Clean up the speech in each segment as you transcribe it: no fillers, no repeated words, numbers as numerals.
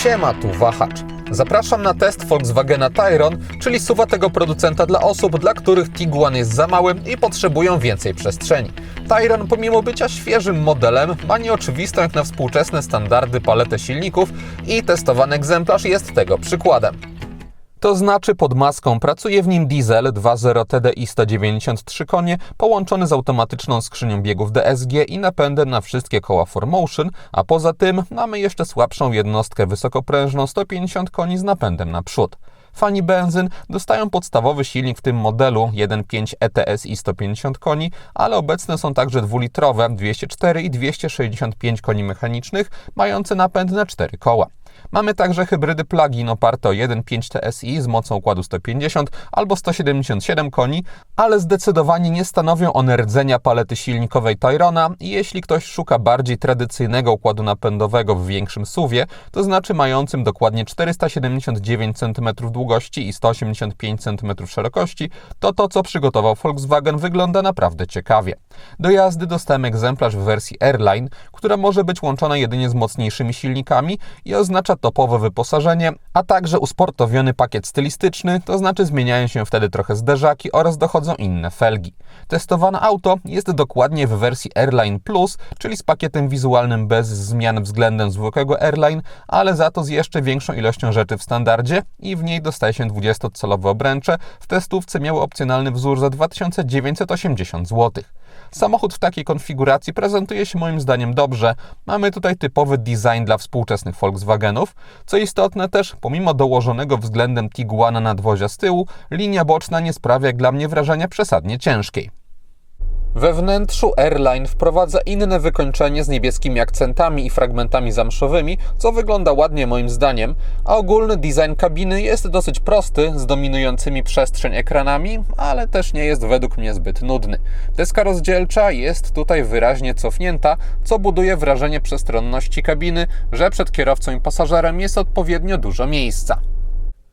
Siema, tu Wahacz. Zapraszam na test Volkswagena Tayron, czyli SUV-a tego producenta dla osób, dla których Tiguan jest za mały i potrzebują więcej przestrzeni. Tayron, pomimo bycia świeżym modelem, ma nieoczywistą jak na współczesne standardy paletę silników i testowany egzemplarz jest tego przykładem. To znaczy pod maską pracuje w nim diesel 2.0 TDI 193 konie połączony z automatyczną skrzynią biegów DSG i napędem na wszystkie koła 4Motion, a poza tym mamy jeszcze słabszą jednostkę wysokoprężną 150 koni z napędem na przód. Fani benzyn dostają podstawowy silnik w tym modelu 1.5 ETS i 150 koni, ale obecne są także dwulitrowe 204 i 265 koni mechanicznych mające napęd na 4 koła. Mamy także hybrydy plug-in oparte o 1.5 TSI z mocą układu 150 albo 177 koni, ale zdecydowanie nie stanowią one rdzenia palety silnikowej Tayrona i jeśli ktoś szuka bardziej tradycyjnego układu napędowego w większym SUV-ie, to znaczy mającym dokładnie 479 cm długości i 185 cm szerokości, to co przygotował Volkswagen wygląda naprawdę ciekawie. Do jazdy dostałem egzemplarz w wersji Airline, która może być łączona jedynie z mocniejszymi silnikami i oznacza topowe wyposażenie, a także usportowiony pakiet stylistyczny, to znaczy zmieniają się wtedy trochę zderzaki oraz dochodzą inne felgi. Testowane auto jest dokładnie w wersji Airline Plus, czyli z pakietem wizualnym bez zmian względem zwykłego Airline, ale za to z jeszcze większą ilością rzeczy w standardzie i w niej dostaje się 20-calowe obręcze, w testówce miały opcjonalny wzór za 2980 zł. Samochód w takiej konfiguracji prezentuje się moim zdaniem dobrze. Mamy tutaj typowy design dla współczesnych Volkswagenów. Co istotne też, pomimo dołożonego względem Tiguana nadwozia z tyłu, linia boczna nie sprawia jak dla mnie wrażenia przesadnie ciężkiej. We wnętrzu Airline wprowadza inne wykończenie z niebieskimi akcentami i fragmentami zamszowymi, co wygląda ładnie moim zdaniem, a ogólny design kabiny jest dosyć prosty, z dominującymi przestrzeń ekranami, ale też nie jest według mnie zbyt nudny. Deska rozdzielcza jest tutaj wyraźnie cofnięta, co buduje wrażenie przestronności kabiny, że przed kierowcą i pasażerem jest odpowiednio dużo miejsca.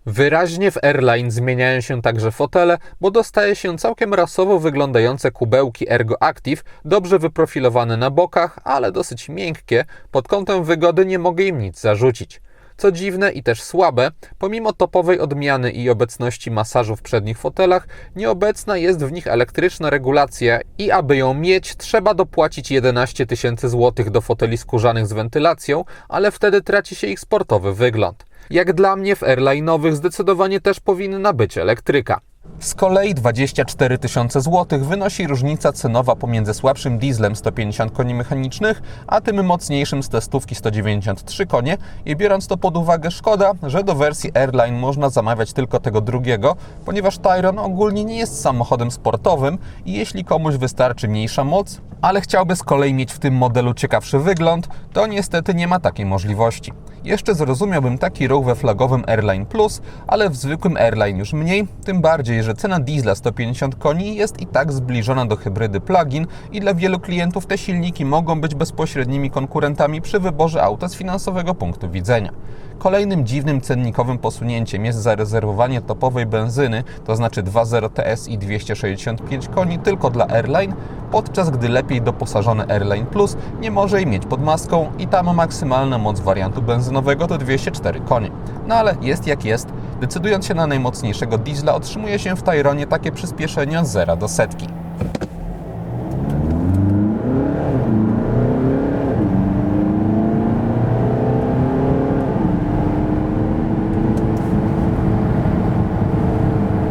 Wyraźnie w Airline zmieniają się także fotele, bo dostaje się całkiem rasowo wyglądające kubełki Ergo Active, dobrze wyprofilowane na bokach, ale dosyć miękkie, pod kątem wygody nie mogę im nic zarzucić. Co dziwne i też słabe, pomimo topowej odmiany i obecności masażu w przednich fotelach, nieobecna jest w nich elektryczna regulacja i aby ją mieć, trzeba dopłacić 11 000 złotych do foteli skórzanych z wentylacją, ale wtedy traci się ich sportowy wygląd. Jak dla mnie w Airline'owych zdecydowanie też powinna być elektryka. Z kolei 24 000 złotych wynosi różnica cenowa pomiędzy słabszym dieslem 150 koni mechanicznych, a tym mocniejszym z testówki 193 konie i biorąc to pod uwagę szkoda, że do wersji Airline można zamawiać tylko tego drugiego, ponieważ Tayron ogólnie nie jest samochodem sportowym i jeśli komuś wystarczy mniejsza moc, ale chciałby z kolei mieć w tym modelu ciekawszy wygląd, to niestety nie ma takiej możliwości. Jeszcze zrozumiałbym taki ruch we flagowym Airline Plus, ale w zwykłym Airline już mniej, tym bardziej, że cena diesla 150 koni jest i tak zbliżona do hybrydy plug-in i dla wielu klientów te silniki mogą być bezpośrednimi konkurentami przy wyborze auta z finansowego punktu widzenia. Kolejnym dziwnym cennikowym posunięciem jest zarezerwowanie topowej benzyny, to znaczy 2.0 TSI 265 koni tylko dla Airline, podczas gdy lepiej doposażony Airline Plus nie może jej mieć pod maską i tam maksymalna moc wariantu benzynowego to 204 konie. No ale jest jak jest, decydując się na najmocniejszego diesla otrzymuje się w Tayronie takie przyspieszenie od 0 do setki.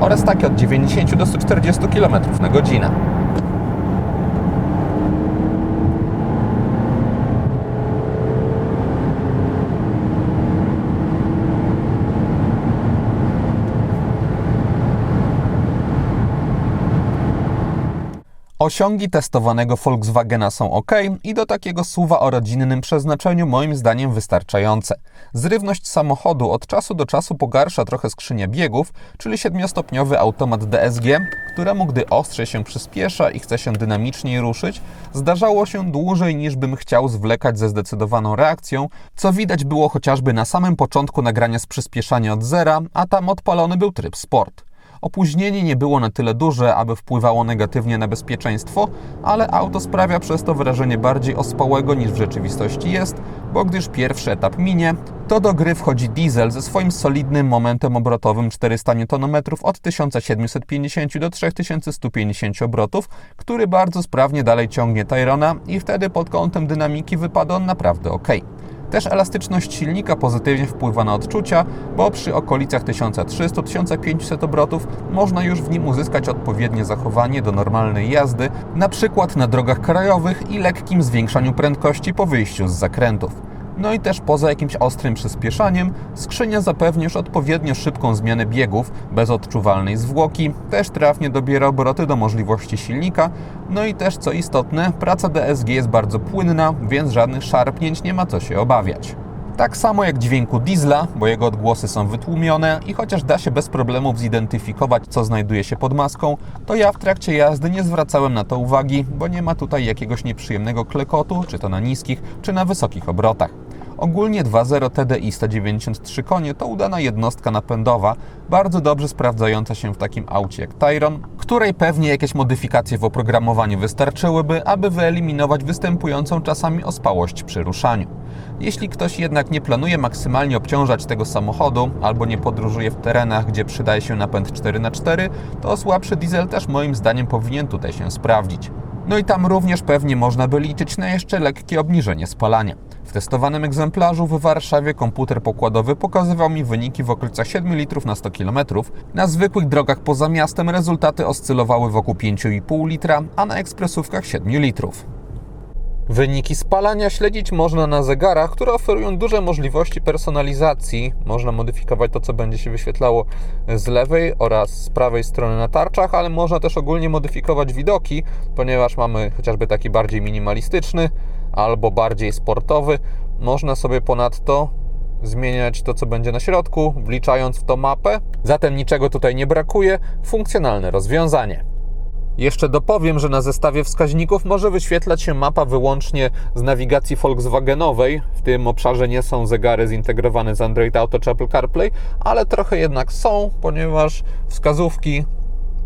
Oraz takie od 90 do 140 km na godzinę. Osiągi testowanego Volkswagena są ok i do takiego SUV-a o rodzinnym przeznaczeniu moim zdaniem wystarczające. Zrywność samochodu od czasu do czasu pogarsza trochę skrzynia biegów, czyli 7-stopniowy automat DSG, któremu gdy ostrze się przyspiesza i chce się dynamiczniej ruszyć, zdarzało się dłużej niż bym chciał zwlekać ze zdecydowaną reakcją, co widać było chociażby na samym początku nagrania z przyspieszania od zera, a tam odpalony był tryb Sport. Opóźnienie nie było na tyle duże, aby wpływało negatywnie na bezpieczeństwo, ale auto sprawia przez to wrażenie bardziej ospałego niż w rzeczywistości jest, bo gdyż pierwszy etap minie, to do gry wchodzi diesel ze swoim solidnym momentem obrotowym 400 Nm od 1750 do 3150 obrotów, który bardzo sprawnie dalej ciągnie Tyrona i wtedy pod kątem dynamiki wypada on naprawdę ok. Też elastyczność silnika pozytywnie wpływa na odczucia, bo przy okolicach 1300-1500 obrotów można już w nim uzyskać odpowiednie zachowanie do normalnej jazdy, na przykład na drogach krajowych i lekkim zwiększaniu prędkości po wyjściu z zakrętów. No i też poza jakimś ostrym przyspieszaniem, skrzynia zapewni już odpowiednio szybką zmianę biegów, bez odczuwalnej zwłoki, też trafnie dobiera obroty do możliwości silnika, no i też co istotne, praca DSG jest bardzo płynna, więc żadnych szarpnięć nie ma co się obawiać. Tak samo jak dźwięku diesla, bo jego odgłosy są wytłumione i chociaż da się bez problemów zidentyfikować, co znajduje się pod maską, to ja w trakcie jazdy nie zwracałem na to uwagi, bo nie ma tutaj jakiegoś nieprzyjemnego klekotu, czy to na niskich, czy na wysokich obrotach. Ogólnie 2.0 TDI 193 konie to udana jednostka napędowa, bardzo dobrze sprawdzająca się w takim aucie jak Tyron, której pewnie jakieś modyfikacje w oprogramowaniu wystarczyłyby, aby wyeliminować występującą czasami ospałość przy ruszaniu. Jeśli ktoś jednak nie planuje maksymalnie obciążać tego samochodu albo nie podróżuje w terenach, gdzie przydaje się napęd 4x4, to słabszy diesel też moim zdaniem powinien tutaj się sprawdzić. No i tam również pewnie można by liczyć na jeszcze lekkie obniżenie spalania. W testowanym egzemplarzu w Warszawie komputer pokładowy pokazywał mi wyniki w okolicach 7 litrów na 100 km. Na zwykłych drogach poza miastem rezultaty oscylowały wokół 5,5 litra, a na ekspresówkach 7 litrów. Wyniki spalania śledzić można na zegarach, które oferują duże możliwości personalizacji. Można modyfikować to, co będzie się wyświetlało z lewej oraz z prawej strony na tarczach, ale można też ogólnie modyfikować widoki, ponieważ mamy chociażby taki bardziej minimalistyczny albo bardziej sportowy. Można sobie ponadto zmieniać to, co będzie na środku, wliczając w to mapę. Zatem niczego tutaj nie brakuje. Funkcjonalne rozwiązanie. Jeszcze dopowiem, że na zestawie wskaźników może wyświetlać się mapa wyłącznie z nawigacji Volkswagenowej. W tym obszarze nie są zegary zintegrowane z Android Auto czy Apple CarPlay, ale trochę jednak są, ponieważ wskazówki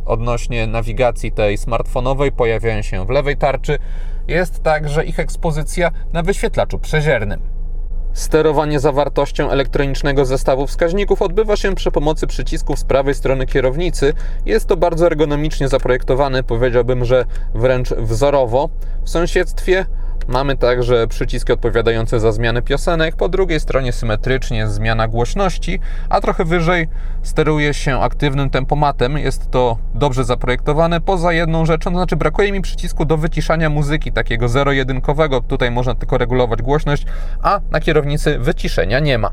odnośnie nawigacji tej smartfonowej pojawiają się w lewej tarczy. Jest także ich ekspozycja na wyświetlaczu przeziernym. Sterowanie zawartością elektronicznego zestawu wskaźników odbywa się przy pomocy przycisków z prawej strony kierownicy. Jest to bardzo ergonomicznie zaprojektowane, powiedziałbym, że wręcz wzorowo. W sąsiedztwie mamy także przyciski odpowiadające za zmianę piosenek, po drugiej stronie symetrycznie zmiana głośności, a trochę wyżej steruje się aktywnym tempomatem. Jest to dobrze zaprojektowane, poza jedną rzeczą, to znaczy brakuje mi przycisku do wyciszania muzyki, takiego zero-jedynkowego. Tutaj można tylko regulować głośność, a na kierownicy wyciszenia nie ma.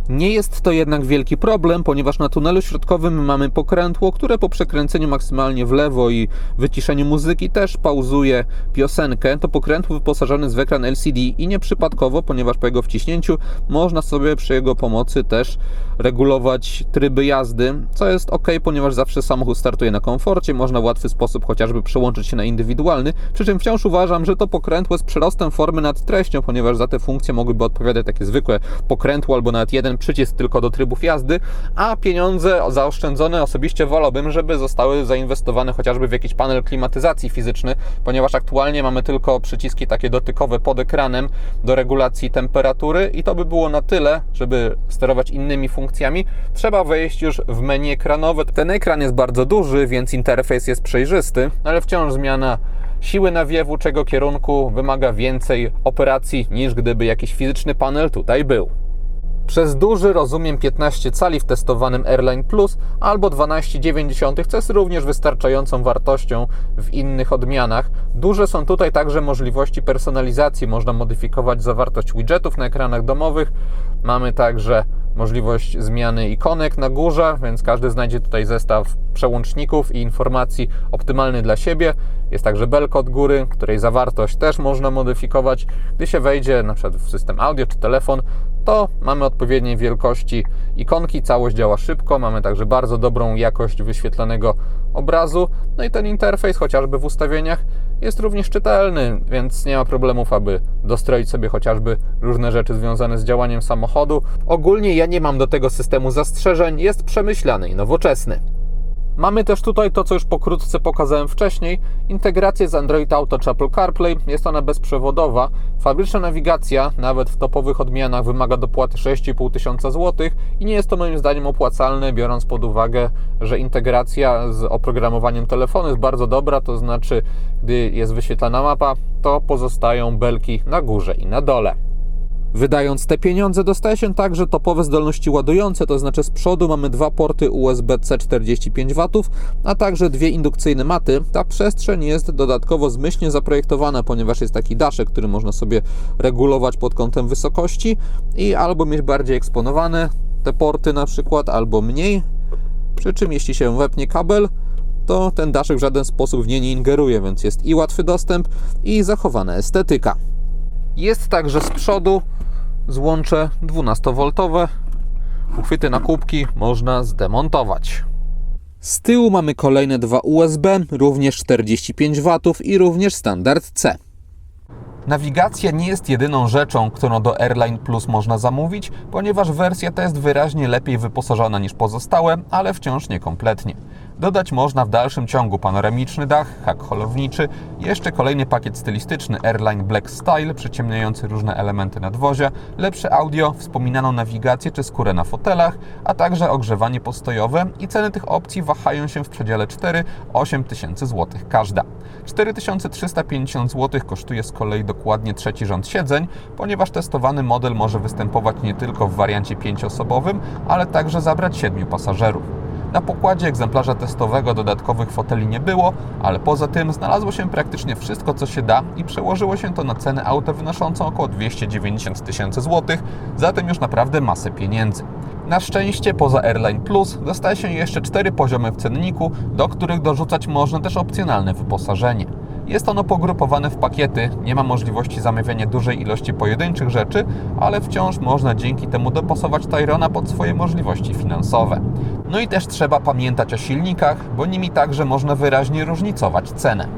Nie jest to jednak wielki problem, ponieważ na tunelu środkowym mamy pokrętło, które po przekręceniu maksymalnie w lewo i wyciszeniu muzyki też pauzuje piosenkę. To pokrętło wyposażone jest w ekran LCD i nieprzypadkowo, ponieważ po jego wciśnięciu można sobie przy jego pomocy też regulować tryby jazdy, co jest ok, ponieważ zawsze samochód startuje na komforcie, można w łatwy sposób chociażby przełączyć się na indywidualny, przy czym wciąż uważam, że to pokrętło jest przyrostem formy nad treścią, ponieważ za te funkcje mogłyby odpowiadać takie zwykłe pokrętło albo nawet jeden przycisk tylko do trybów jazdy, a pieniądze zaoszczędzone osobiście wolałbym, żeby zostały zainwestowane chociażby w jakiś panel klimatyzacji fizyczny, ponieważ aktualnie mamy tylko przyciski takie dotykowe pod ekranem do regulacji temperatury i to by było na tyle, żeby sterować innymi funkcjami. Trzeba wejść już w menu ekranowe. Ten ekran jest bardzo duży, więc interfejs jest przejrzysty, ale wciąż zmiana siły nawiewu, czego kierunku wymaga więcej operacji niż gdyby jakiś fizyczny panel tutaj był. Przez duży rozumiem 15 cali w testowanym Airline Plus albo 12,9, co jest również wystarczającą wartością w innych odmianach. Duże są tutaj także możliwości personalizacji. Można modyfikować zawartość widgetów na ekranach domowych. Mamy także możliwość zmiany ikonek na górze, więc każdy znajdzie tutaj zestaw przełączników i informacji optymalny dla siebie. Jest także belka od góry, której zawartość też można modyfikować. Gdy się wejdzie na przykład w system audio czy telefon, to mamy odpowiedniej wielkości ikonki, całość działa szybko, mamy także bardzo dobrą jakość wyświetlanego obrazu, no i ten interfejs chociażby w ustawieniach jest również czytelny, więc nie ma problemów, aby dostroić sobie chociażby różne rzeczy związane z działaniem samochodu. Ogólnie ja nie mam do tego systemu zastrzeżeń, jest przemyślany i nowoczesny. Mamy też tutaj to, co już pokrótce pokazałem wcześniej, integrację z Android Auto czy Apple CarPlay. Jest ona bezprzewodowa. Fabryczna nawigacja, nawet w topowych odmianach, wymaga dopłaty 6500 zł i nie jest to moim zdaniem opłacalne, biorąc pod uwagę, że integracja z oprogramowaniem telefonu jest bardzo dobra, to znaczy, gdy jest wyświetlana mapa, to pozostają belki na górze i na dole. Wydając te pieniądze dostaje się także topowe zdolności ładujące, to znaczy z przodu mamy 2 porty USB-C 45 W, a także 2 indukcyjne maty. Ta przestrzeń jest dodatkowo zmyślnie zaprojektowana, ponieważ jest taki daszek, który można sobie regulować pod kątem wysokości i albo mieć bardziej eksponowane te porty na przykład, albo mniej. Przy czym jeśli się wepnie kabel, to ten daszek w żaden sposób w nie nie ingeruje, więc jest i łatwy dostęp, i zachowana estetyka. Jest także z przodu złącze 12V. Uchwyty na kubki można zdemontować. Z tyłu mamy kolejne 2 USB, również 45 W i również standard C. Nawigacja nie jest jedyną rzeczą, którą do Airline Plus można zamówić, ponieważ wersja ta jest wyraźnie lepiej wyposażona niż pozostałe, ale wciąż niekompletnie. Dodać można w dalszym ciągu panoramiczny dach, hak holowniczy, jeszcze kolejny pakiet stylistyczny Airline Black Style, przyciemniający różne elementy nadwozia, lepsze audio, wspominaną nawigację czy skórę na fotelach, a także ogrzewanie postojowe i ceny tych opcji wahają się w przedziale 4-8 tysięcy złotych każda. 4350 zł kosztuje z kolei dokładnie trzeci rząd siedzeń, ponieważ testowany model może występować nie tylko w wariancie 5-osobowym, ale także zabrać 7 pasażerów. Na pokładzie egzemplarza testowego dodatkowych foteli nie było, ale poza tym znalazło się praktycznie wszystko, co się da i przełożyło się to na cenę auta wynoszącą około 290 tysięcy złotych, zatem już naprawdę masę pieniędzy. Na szczęście poza Airline Plus dostaje się jeszcze 4 poziomy w cenniku, do których dorzucać można też opcjonalne wyposażenie. Jest ono pogrupowane w pakiety, nie ma możliwości zamawiania dużej ilości pojedynczych rzeczy, ale wciąż można dzięki temu dopasować Tyrona pod swoje możliwości finansowe. No i też trzeba pamiętać o silnikach, bo nimi także można wyraźnie różnicować cenę.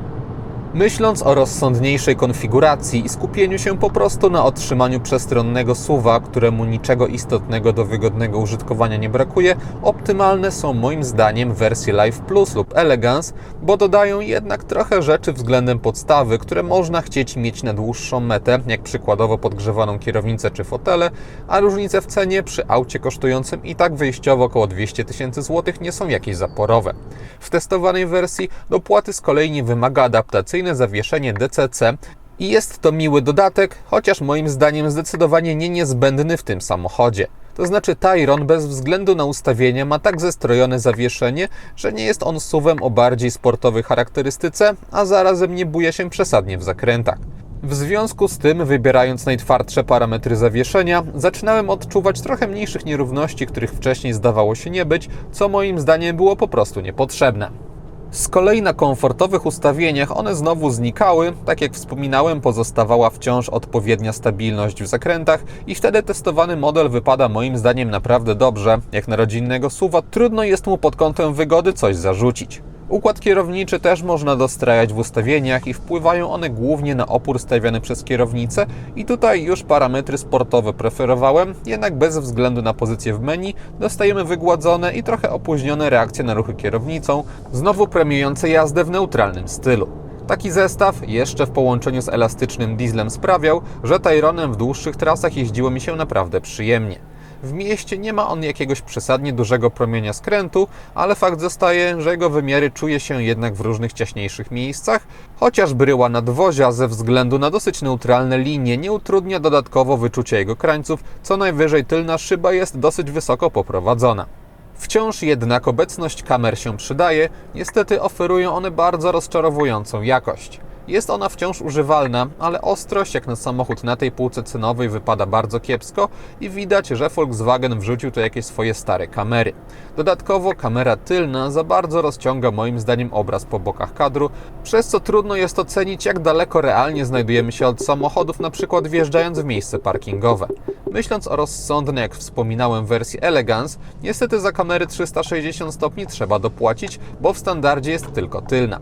Myśląc o rozsądniejszej konfiguracji i skupieniu się po prostu na otrzymaniu przestronnego SUV-a, któremu niczego istotnego do wygodnego użytkowania nie brakuje, optymalne są moim zdaniem wersje Life Plus lub Elegance, bo dodają jednak trochę rzeczy względem podstawy, które można chcieć mieć na dłuższą metę, jak przykładowo podgrzewaną kierownicę czy fotele, a różnice w cenie przy aucie kosztującym i tak wyjściowo około 200 tysięcy złotych nie są jakieś zaporowe. W testowanej wersji dopłaty z kolei nie wymaga adaptacji zawieszenie DCC i jest to miły dodatek, chociaż moim zdaniem zdecydowanie nie niezbędny w tym samochodzie. To znaczy Tyron bez względu na ustawienia ma tak zestrojone zawieszenie, że nie jest on SUV-em o bardziej sportowej charakterystyce, a zarazem nie buje się przesadnie w zakrętach. W związku z tym, wybierając najtwardsze parametry zawieszenia, zaczynałem odczuwać trochę mniejszych nierówności, których wcześniej zdawało się nie być, co moim zdaniem było po prostu niepotrzebne. Z kolei na komfortowych ustawieniach one znowu znikały, tak jak wspominałem, pozostawała wciąż odpowiednia stabilność w zakrętach i wtedy testowany model wypada moim zdaniem naprawdę dobrze. Jak na rodzinnego SUV-a trudno jest mu pod kątem wygody coś zarzucić. Układ kierowniczy też można dostrajać w ustawieniach i wpływają one głównie na opór stawiany przez kierownicę i tutaj już parametry sportowe preferowałem, jednak bez względu na pozycję w menu dostajemy wygładzone i trochę opóźnione reakcje na ruchy kierownicą, znowu premiujące jazdę w neutralnym stylu. Taki zestaw, jeszcze w połączeniu z elastycznym dieslem sprawiał, że Tyronem w dłuższych trasach jeździło mi się naprawdę przyjemnie. W mieście nie ma on jakiegoś przesadnie dużego promienia skrętu, ale fakt zostaje, że jego wymiary czuje się jednak w różnych ciaśniejszych miejscach, chociaż bryła nadwozia ze względu na dosyć neutralne linie nie utrudnia dodatkowo wyczucia jego krańców, co najwyżej tylna szyba jest dosyć wysoko poprowadzona. Wciąż jednak obecność kamer się przydaje, niestety oferują one bardzo rozczarowującą jakość. Jest ona wciąż używalna, ale ostrość jak na samochód na tej półce cenowej wypada bardzo kiepsko i widać, że Volkswagen wrzucił tu jakieś swoje stare kamery. Dodatkowo kamera tylna za bardzo rozciąga moim zdaniem obraz po bokach kadru, przez co trudno jest ocenić, jak daleko realnie znajdujemy się od samochodów, na przykład wjeżdżając w miejsce parkingowe. Myśląc o rozsądnej, jak wspominałem, wersji Elegance, niestety za kamery 360 stopni trzeba dopłacić, bo w standardzie jest tylko tylna.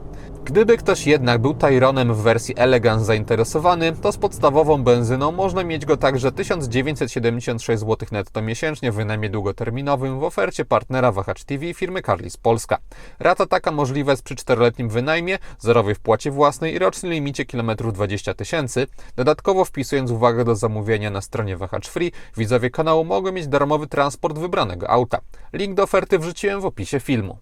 Gdyby ktoś jednak był Tayronem w wersji Elegance zainteresowany, to z podstawową benzyną można mieć go także 1976 zł netto miesięcznie w wynajmie długoterminowym w ofercie partnera Wahacz TV firmy Carlis Polska. Rata taka możliwa jest przy 4-letnim wynajmie, zerowej wpłacie własnej i rocznym limicie kilometrów 20 000. Dodatkowo wpisując uwagę do zamówienia na stronie Wahacz Free, widzowie kanału mogą mieć darmowy transport wybranego auta. Link do oferty wrzuciłem w opisie filmu.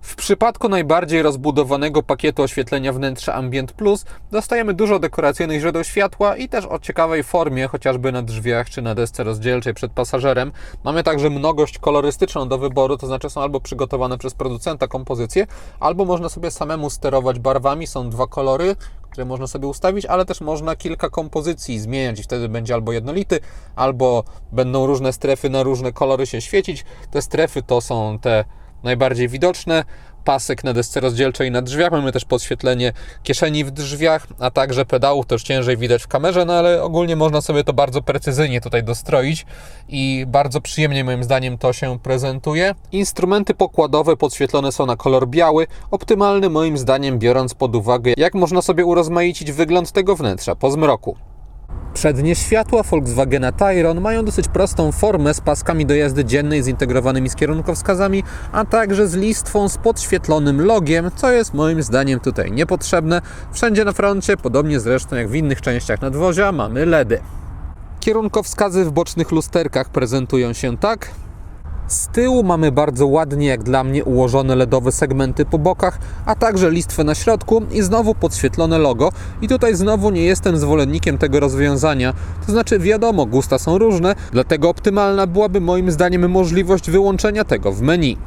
W przypadku najbardziej rozbudowanego pakietu oświetlenia wnętrza Ambient Plus dostajemy dużo dekoracyjnych źródeł światła i też o ciekawej formie, chociażby na drzwiach czy na desce rozdzielczej przed pasażerem. Mamy także mnogość kolorystyczną do wyboru, to znaczy są albo przygotowane przez producenta kompozycje, albo można sobie samemu sterować barwami. Są 2 kolory, które można sobie ustawić, ale też można kilka kompozycji zmieniać i wtedy będzie albo jednolity, albo będą różne strefy na różne kolory się świecić. Te strefy to są te najbardziej widoczne, pasek na desce rozdzielczej na drzwiach, mamy też podświetlenie kieszeni w drzwiach, a także pedałów, też ciężej widać w kamerze, no ale ogólnie można sobie to bardzo precyzyjnie tutaj dostroić i bardzo przyjemnie moim zdaniem to się prezentuje. Instrumenty pokładowe podświetlone są na kolor biały, optymalny moim zdaniem, biorąc pod uwagę, jak można sobie urozmaicić wygląd tego wnętrza po zmroku. Przednie światła Volkswagena Tayron mają dosyć prostą formę z paskami do jazdy dziennej zintegrowanymi z kierunkowskazami, a także z listwą z podświetlonym logiem, co jest moim zdaniem tutaj niepotrzebne. Wszędzie na froncie, podobnie zresztą jak w innych częściach nadwozia, mamy LEDy. Kierunkowskazy w bocznych lusterkach prezentują się tak. Z tyłu mamy bardzo ładnie, jak dla mnie, ułożone LEDowe segmenty po bokach, a także listwę na środku i znowu podświetlone logo. I tutaj znowu nie jestem zwolennikiem tego rozwiązania, to znaczy wiadomo, gusta są różne, dlatego optymalna byłaby moim zdaniem możliwość wyłączenia tego w menu.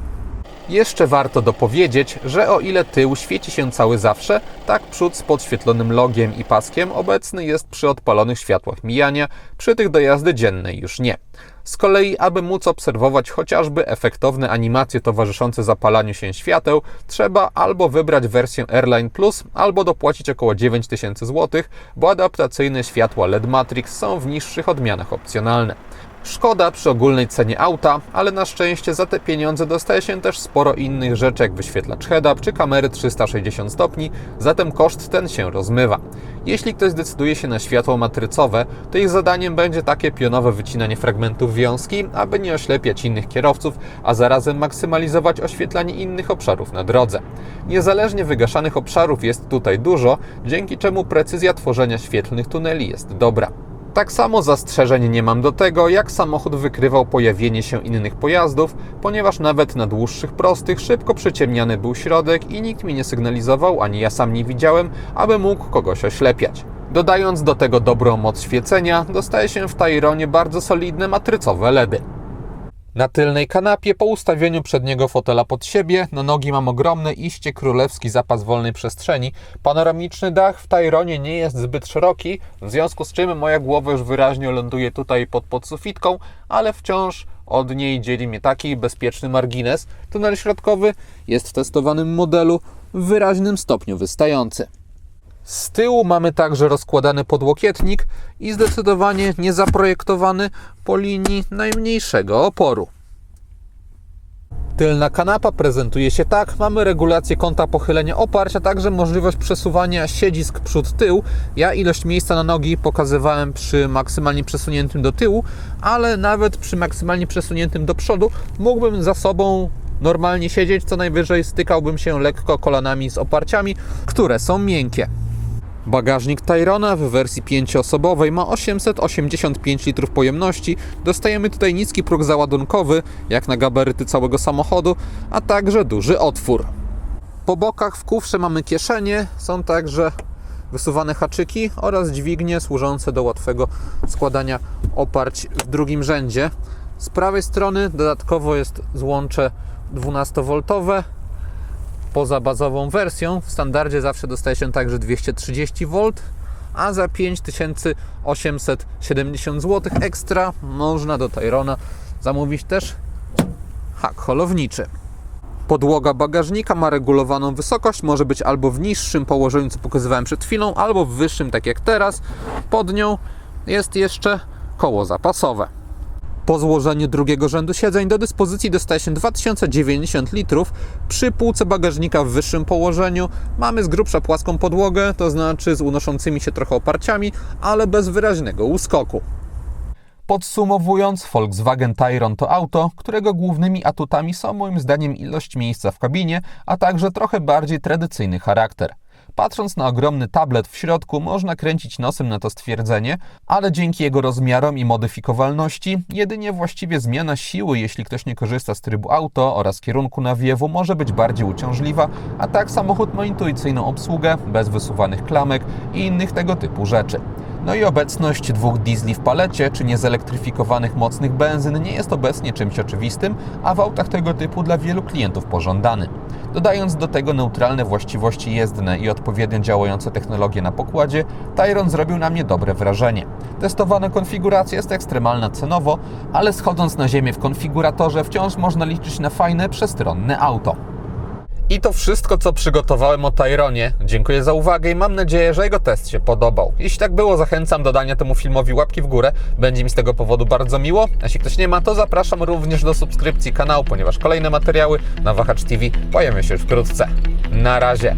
Jeszcze warto dopowiedzieć, że o ile tył świeci się cały zawsze, tak przód z podświetlonym logiem i paskiem obecny jest przy odpalonych światłach mijania, przy tych do jazdy dziennej już nie. Z kolei, aby móc obserwować chociażby efektowne animacje towarzyszące zapalaniu się świateł, trzeba albo wybrać wersję Airline Plus, albo dopłacić około 9000 zł, bo adaptacyjne światła LED Matrix są w niższych odmianach opcjonalne. Szkoda przy ogólnej cenie auta, ale na szczęście za te pieniądze dostaje się też sporo innych rzeczy, jak wyświetlacz head-up czy kamery 360 stopni, zatem koszt ten się rozmywa. Jeśli ktoś zdecyduje się na światło matrycowe, to ich zadaniem będzie takie pionowe wycinanie fragmentów wiązki, aby nie oślepiać innych kierowców, a zarazem maksymalizować oświetlanie innych obszarów na drodze. Niezależnie wygaszanych obszarów jest tutaj dużo, dzięki czemu precyzja tworzenia świetlnych tuneli jest dobra. Tak samo zastrzeżeń nie mam do tego, jak samochód wykrywał pojawienie się innych pojazdów, ponieważ nawet na dłuższych prostych szybko przyciemniany był środek i nikt mi nie sygnalizował, ani ja sam nie widziałem, aby mógł kogoś oślepiać. Dodając do tego dobrą moc świecenia, dostaje się w Tayronie bardzo solidne matrycowe LEDy. Na tylnej kanapie, po ustawieniu przedniego fotela pod siebie, na nogi mam ogromny, iście królewski zapas wolnej przestrzeni. Panoramiczny dach w Tayronie nie jest zbyt szeroki, w związku z czym moja głowa już wyraźnie ląduje tutaj pod sufitką, ale wciąż od niej dzieli mnie taki bezpieczny margines. Tunel środkowy jest w testowanym modelu w wyraźnym stopniu wystający. Z tyłu mamy także rozkładany podłokietnik i zdecydowanie niezaprojektowany po linii najmniejszego oporu. Tylna kanapa prezentuje się tak. Mamy regulację kąta pochylenia oparć, a także możliwość przesuwania siedzisk przód-tył. Ja ilość miejsca na nogi pokazywałem przy maksymalnie przesuniętym do tyłu, ale nawet przy maksymalnie przesuniętym do przodu mógłbym za sobą normalnie siedzieć, co najwyżej stykałbym się lekko kolanami z oparciami, które są miękkie. Bagażnik Tayrona w wersji 5-osobowej ma 885 litrów pojemności. Dostajemy tutaj niski próg załadunkowy, jak na gabaryty całego samochodu, a także duży otwór. Po bokach w kufrze mamy kieszenie, są także wysuwane haczyki oraz dźwignie służące do łatwego składania oparć w drugim rzędzie. Z prawej strony dodatkowo jest złącze 12V. Poza bazową wersją w standardzie zawsze dostaje się także 230V, a za 5870 zł ekstra można do Tayrona zamówić też hak holowniczy. Podłoga bagażnika ma regulowaną wysokość, może być albo w niższym położeniu, co pokazywałem przed chwilą, albo w wyższym, tak jak teraz. Pod nią jest jeszcze koło zapasowe. Po złożeniu drugiego rzędu siedzeń do dyspozycji dostaje się 2090 litrów. Przy półce bagażnika w wyższym położeniu mamy z grubsza płaską podłogę, to znaczy z unoszącymi się trochę oparciami, ale bez wyraźnego uskoku. Podsumowując, Volkswagen Tayron to auto, którego głównymi atutami są moim zdaniem ilość miejsca w kabinie, a także trochę bardziej tradycyjny charakter. Patrząc na ogromny tablet w środku, można kręcić nosem na to stwierdzenie, ale dzięki jego rozmiarom i modyfikowalności, jedynie właściwie zmiana siły, jeśli ktoś nie korzysta z trybu auto oraz kierunku nawiewu, może być bardziej uciążliwa, a tak samochód ma intuicyjną obsługę, bez wysuwanych klamek i innych tego typu rzeczy. No i obecność dwóch diesli w palecie, czy niezelektryfikowanych mocnych benzyn nie jest obecnie czymś oczywistym, a w autach tego typu dla wielu klientów pożądany. Dodając do tego neutralne właściwości jezdne i odpowiednio działające technologie na pokładzie, Tayron zrobił na mnie dobre wrażenie. Testowana konfiguracja jest ekstremalna cenowo, ale schodząc na ziemię w konfiguratorze wciąż można liczyć na fajne, przestronne auto. I to wszystko, co przygotowałem o Tayronie. Dziękuję za uwagę i mam nadzieję, że jego test się podobał. Jeśli tak było, zachęcam do dania temu filmowi łapki w górę. Będzie mi z tego powodu bardzo miło. A jeśli ktoś nie ma, to zapraszam również do subskrypcji kanału, ponieważ kolejne materiały na Wahacz TV pojawią się już wkrótce. Na razie!